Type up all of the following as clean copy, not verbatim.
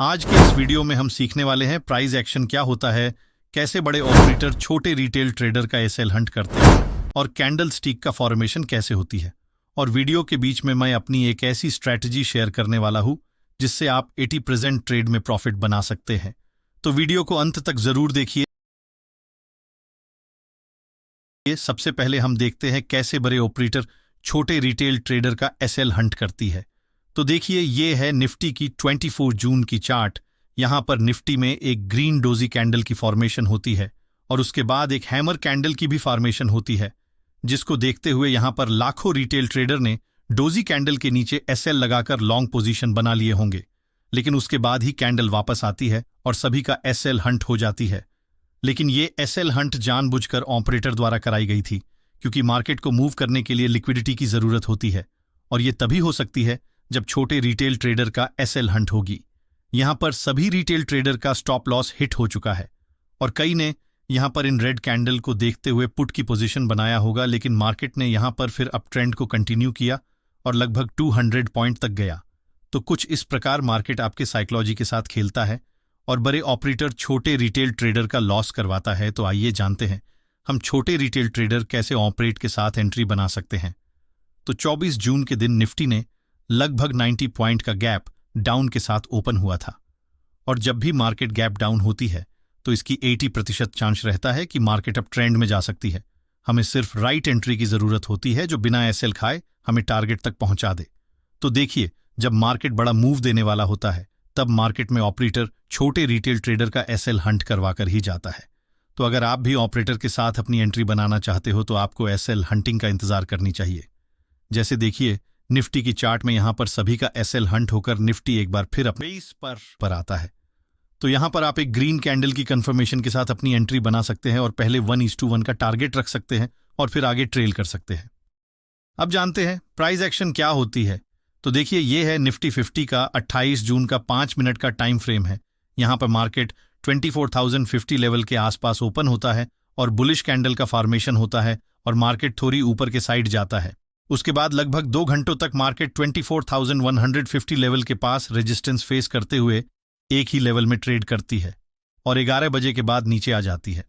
आज के इस वीडियो में हम सीखने वाले हैं प्राइस एक्शन क्या होता है, कैसे बड़े ऑपरेटर छोटे रिटेल ट्रेडर का एसएल हंट करते हैं और कैंडल स्टिक का फॉर्मेशन कैसे होती है। और वीडियो के बीच में मैं अपनी एक ऐसी स्ट्रैटेजी शेयर करने वाला हूं जिससे आप 80% ट्रेड में प्रॉफिट बना सकते हैं। तो वीडियो को अंत तक जरूर देखिए। सबसे पहले हम देखते हैं कैसे बड़े ऑपरेटर छोटे रिटेल ट्रेडर का एसएल हंट करती है। तो देखिए, ये है निफ्टी की 24 जून की चार्ट। यहां पर निफ्टी में एक ग्रीन डोजी कैंडल की फॉर्मेशन होती है और उसके बाद एक हैमर कैंडल की भी फॉर्मेशन होती है, जिसको देखते हुए यहां पर लाखों रिटेल ट्रेडर ने डोजी कैंडल के नीचे एसएल लगाकर लॉन्ग पोजीशन बना लिए होंगे। लेकिन उसके बाद ही कैंडल वापस आती है और सभी का एसएल हंट हो जाती है। लेकिन ये एसएल हंट जानबूझकर ऑपरेटर द्वारा कराई गई थी, क्योंकि मार्केट को मूव करने के लिए लिक्विडिटी की जरूरत होती है और ये तभी हो सकती है जब छोटे रिटेल ट्रेडर का एसएल हंट होगी। यहां पर सभी रिटेल ट्रेडर का स्टॉप लॉस हिट हो चुका है और कई ने यहां पर इन रेड कैंडल को देखते हुए पुट की पोजीशन बनाया होगा, लेकिन मार्केट ने यहां पर फिर अप ट्रेंड को कंटिन्यू किया और लगभग 200 पॉइंट तक गया। तो कुछ इस प्रकार मार्केट आपके साइकोलॉजी के साथ खेलता है और बड़े ऑपरेटर छोटे रिटेल ट्रेडर का लॉस करवाता है। तो आइए जानते हैं हम छोटे रिटेल ट्रेडर कैसे ऑपरेट के साथ एंट्री बना सकते हैं। तो 24 जून के दिन निफ्टी ने लगभग 90 पॉइंट का गैप डाउन के साथ ओपन हुआ था और जब भी मार्केट गैप डाउन होती है तो इसकी 80% चांस रहता है कि मार्केट अब ट्रेंड में जा सकती है। हमें सिर्फ राइट एंट्री की जरूरत होती है जो बिना एसएल खाए हमें टारगेट तक पहुंचा दे। तो देखिए, जब मार्केट बड़ा मूव देने वाला होता है तब मार्केट में ऑपरेटर छोटे रिटेल ट्रेडर का एसएल हंट करवा कर ही जाता है। तो अगर आप भी ऑपरेटर के साथ अपनी एंट्री बनाना चाहते हो तो आपको एसएल हंटिंग का इंतजार करनी चाहिए। जैसे देखिए, निफ्टी की चार्ट में यहां पर सभी का एसएल हंट होकर निफ्टी एक बार फिर अपने बेस पर आता है। तो यहां पर आप एक ग्रीन कैंडल की कंफर्मेशन के साथ अपनी एंट्री बना सकते हैं और पहले 1:1 का टारगेट रख सकते हैं और फिर आगे ट्रेल कर सकते हैं। अब जानते हैं प्राइस एक्शन क्या होती है। तो देखिए, ये है निफ्टी 50 का 28 जून का 5 मिनट का टाइम फ्रेम है। यहां पर मार्केट 24,050 लेवल के आसपास ओपन होता है और बुलिश कैंडल का फॉर्मेशन होता है और मार्केट थोड़ी ऊपर के साइड जाता है। उसके बाद लगभग 2 घंटों तक मार्केट 24,150 लेवल के पास रेजिस्टेंस फेस करते हुए एक ही लेवल में ट्रेड करती है और 11 बजे के बाद नीचे आ जाती है।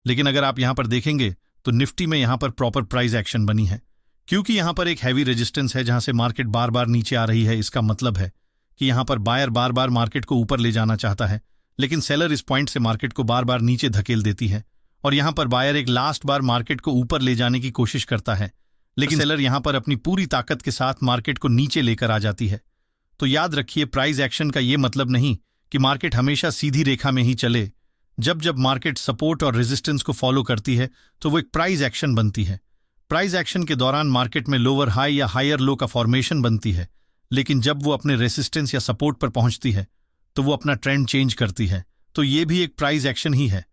लेकिन अगर आप यहां पर देखेंगे तो निफ्टी में यहां पर प्रॉपर प्राइस एक्शन बनी है, क्योंकि यहां पर एक हैवी रेजिस्टेंस है जहां से मार्केट बार बार नीचे आ रही है। इसका मतलब है कि यहां पर बायर बार बार मार्केट को ऊपर ले जाना चाहता है, लेकिन सेलर इस पॉइंट से मार्केट को बार बार नीचे धकेल देती है और यहां पर बायर एक लास्ट बार मार्केट को ऊपर ले जाने की कोशिश करता है, लेकिन सेलर यहां पर अपनी पूरी ताकत के साथ मार्केट को नीचे लेकर आ जाती है। तो याद रखिए, प्राइस एक्शन का यह मतलब नहीं कि मार्केट हमेशा सीधी रेखा में ही चले। जब जब मार्केट सपोर्ट और रेजिस्टेंस को फॉलो करती है तो वो एक प्राइस एक्शन बनती है। प्राइस एक्शन के दौरान मार्केट में लोअर हाई या हायर लो का फॉर्मेशन बनती है, लेकिन जब वो अपने रेसिस्टेंस या सपोर्ट पर पहुंचती है तो वो अपना ट्रेंड चेंज करती है। तो ये भी एक प्राइस एक्शन ही है।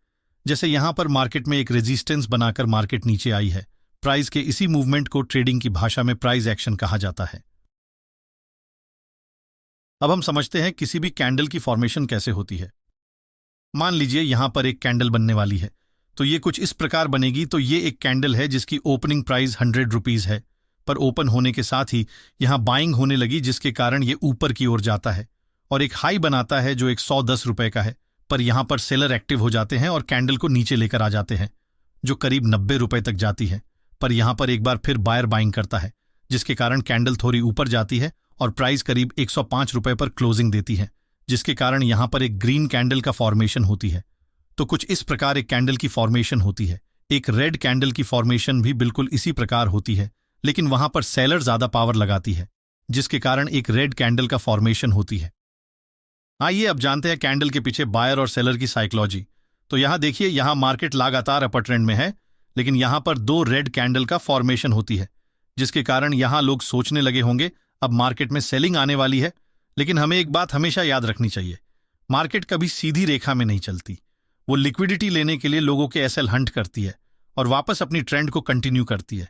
जैसे यहां पर मार्केट में एक रेजिस्टेंस बनाकर मार्केट नीचे आई है। प्राइस के इसी मूवमेंट को ट्रेडिंग की भाषा में प्राइस एक्शन कहा जाता है। अब हम समझते हैं किसी भी कैंडल की फॉर्मेशन कैसे होती है। मान लीजिए यहां पर एक कैंडल बनने वाली है, तो ये कुछ इस प्रकार बनेगी। तो ये एक कैंडल है जिसकी ओपनिंग प्राइस 100 रुपीज है, पर ओपन होने के साथ ही यहां बाइंग होने लगी, जिसके कारण ये ऊपर की ओर जाता है और एक हाई बनाता है जो 110 रुपए का है। पर यहां पर सेलर एक्टिव हो जाते हैं और कैंडल को नीचे लेकर आ जाते हैं, जो करीब 90 रुपए तक जाती है। पर यहां पर एक बार फिर बायर बाइंग करता है, जिसके कारण कैंडल थोड़ी ऊपर जाती है और प्राइस करीब 105 रुपए पर क्लोजिंग देती है, जिसके कारण यहां पर एक ग्रीन कैंडल का फॉर्मेशन होती है। तो कुछ इस प्रकार एक कैंडल की फॉर्मेशन होती है। एक रेड कैंडल की फॉर्मेशन भी बिल्कुल इसी प्रकार होती है, लेकिन वहां पर सेलर ज्यादा पावर लगाती है, जिसके कारण एक रेड कैंडल का फॉर्मेशन होती है। आइए अब जानते हैं कैंडल के पीछे बायर और सेलर की साइकोलॉजी। तो यहां देखिए, यहां मार्केट लगातार अपर ट्रेंड में है, लेकिन यहां पर 2 रेड कैंडल का फॉर्मेशन होती है, जिसके कारण यहां लोग सोचने लगे होंगे अब मार्केट में सेलिंग आने वाली है। लेकिन हमें एक बात हमेशा याद रखनी चाहिए, मार्केट कभी सीधी रेखा में नहीं चलती। वो लिक्विडिटी लेने के लिए लोगों के एसएल हंट करती है और वापस अपनी ट्रेंड को कंटिन्यू करती है।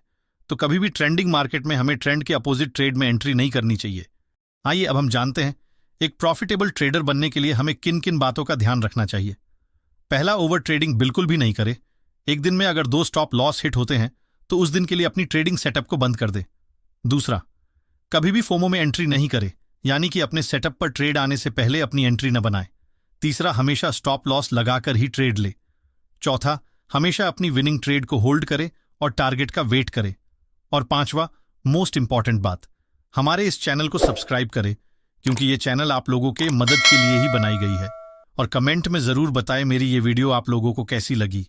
तो कभी भी ट्रेंडिंग मार्केट में हमें ट्रेंड के अपोजिट ट्रेड में एंट्री नहीं करनी चाहिए। आइए अब हम जानते हैं एक प्रॉफिटेबल ट्रेडर बनने के लिए हमें किन किन बातों का ध्यान रखना चाहिए। पहला, ओवर ट्रेडिंग बिल्कुल भी नहीं करे। एक दिन में अगर 2 स्टॉप लॉस हिट होते हैं तो उस दिन के लिए अपनी ट्रेडिंग सेटअप को बंद कर दे। दूसरा, कभी भी फोमो में एंट्री नहीं करे। यानी कि अपने सेटअप पर ट्रेड आने से पहले अपनी एंट्री न बनाए। तीसरा, हमेशा स्टॉप लॉस लगाकर ही ट्रेड ले। चौथा, हमेशा अपनी विनिंग ट्रेड को होल्ड करे और टारगेट का वेट करे। और पांचवा, मोस्ट इंपॉर्टेंट बात, हमारे इस चैनल को सब्सक्राइब करें, क्योंकि ये चैनल आप लोगों के मदद के लिए ही बनाई गई है। और कमेंट में जरूर बताएं मेरी ये वीडियो आप लोगों को कैसी लगी।